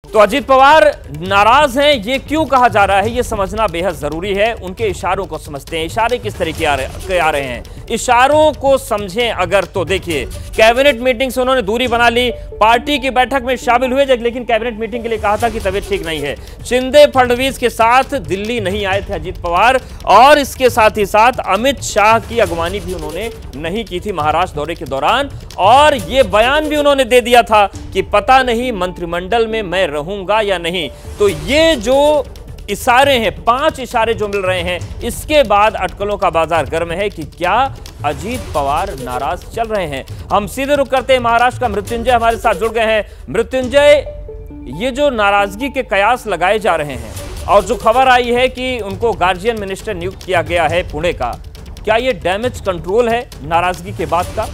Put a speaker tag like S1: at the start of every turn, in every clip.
S1: तो अजीत पवार नाराज हैं, ये क्यों कहा जा रहा है, ये समझना बेहद जरूरी है। उनके इशारों को समझते हैं, इशारे किस तरीके आ रहे हैं, इशारों को समझें अगर तो देखिए, कैबिनेट मीटिंग से उन्होंने दूरी बना ली, पार्टी की बैठक में शामिल हुए लेकिन कैबिनेट मीटिंग के लिए कहा था कि तबीयत ठीक नहीं है। शिंदे फडणवीस के साथ दिल्ली नहीं आए थे अजीत पवार, और इसके साथ ही साथ अमित शाह की अगवानी भी उन्होंने नहीं की थी महाराष्ट्र दौरे के दौरान, और ये बयान भी उन्होंने दे दिया था कि पता नहीं मंत्रिमंडल में मैं रहूंगा या नहीं। तो ये जो इशारे हैं, 5 इशारे जो मिल रहे हैं, इसके बाद अटकलों का बाजार गर्म है कि क्या अजीत पवार नाराज चल रहे हैं। हम सीधे रुक करते हैं महाराष्ट्र का मृत्युंजय हमारे साथ जुड़ गए हैं। मृत्युंजय, ये जो नाराजगी के कयास लगाए जा रहे हैं और जो खबर आई है कि उनको गार्जियन मिनिस्टर नियुक्त किया गया है पुणे का, क्या ये डैमेज कंट्रोल है नाराजगी के बाद का?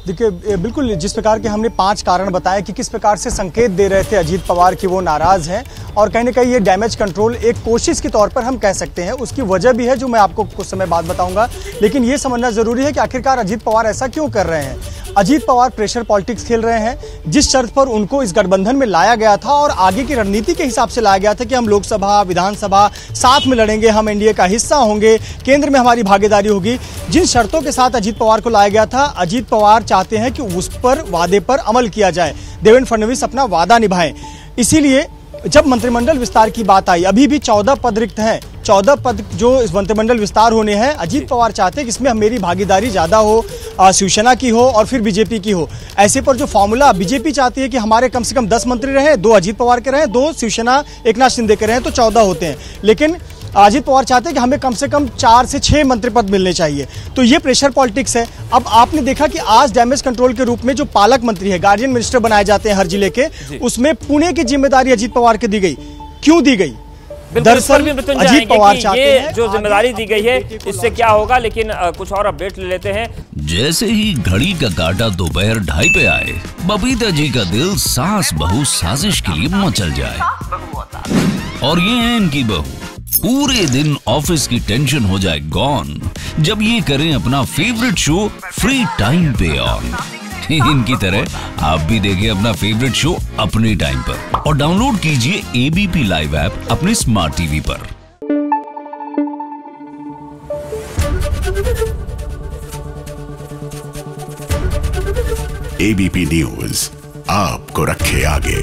S2: देखिए, बिल्कुल जिस प्रकार के हमने 5 कारण बताए कि किस प्रकार से संकेत दे रहे थे अजीत पवार कि वो नाराज हैं, और कहीं ना कहीं ये डैमेज कंट्रोल एक कोशिश के तौर पर हम कह सकते हैं। उसकी वजह भी है जो मैं आपको कुछ समय बाद बताऊंगा, लेकिन ये समझना जरूरी है कि आखिरकार अजीत पवार ऐसा क्यों कर रहे हैं। अजीत पवार प्रेशर पॉलिटिक्स खेल रहे हैं। जिस शर्त पर उनको इस गठबंधन में लाया गया था और आगे की रणनीति के हिसाब से लाया गया था कि हम लोकसभा विधानसभा साथ में लड़ेंगे, हम एनडीए का हिस्सा होंगे, केंद्र में हमारी भागीदारी होगी, जिन शर्तों के साथ अजीत पवार को लाया गया था, अजीत पवार चाहते हैं कि उस पर वादे पर अमल किया जाए, देवेंद्र फडणवीस अपना वादा निभाएं। इसीलिए जब मंत्रिमंडल विस्तार की बात आई, अभी भी 14 पद रिक्त हैं, 14 पद जो इस मंत्रिमंडल विस्तार होने हैं, अजीत पवार चाहते हैं कि इसमें मेरी भागीदारी ज्यादा हो, शिवसेना की हो और फिर बीजेपी की हो। ऐसे पर जो फॉर्मूला बीजेपी चाहती है कि हमारे कम से कम 10 मंत्री रहे, 2 अजीत पवार के रहे, 2 शिवसेना एकनाथ शिंदे के रहे, तो 14 होते हैं। लेकिन अजीत पवार चाहते हैं कि हमें कम से कम 4 से 6 मंत्री पद मिलने चाहिए। तो ये प्रेशर पॉलिटिक्स है। अब आपने देखा कि आज डैमेज कंट्रोल के रूप में जो पालक मंत्री है, गार्जियन मिनिस्टर बनाए जाते हैं हर जिले के, उसमें पुणे की जिम्मेदारी अजीत पवार को दी गई। क्यों दी गई?
S1: दरअसल अजीत पवार चाहते हैं जो जिम्मेदारी दी गई है इससे क्या होगा, लेकिन कुछ और अपडेट ले लेते हैं।
S3: जैसे ही घड़ी का काटा दोपहर 2:30 पे आए, बबीता जी का दिल सास बहू साजिश के लिए मचल जाए। और ये है इनकी बहू, पूरे दिन ऑफिस की टेंशन हो जाए गॉन जब ये करें अपना फेवरेट शो फ्री टाइम पे ऑन। इनकी तरह आप भी देखिए अपना फेवरेट शो अपने टाइम पर और डाउनलोड कीजिए एबीपी लाइव ऐप अपने स्मार्ट टीवी पर।
S4: एबीपी न्यूज आपको रखे आगे।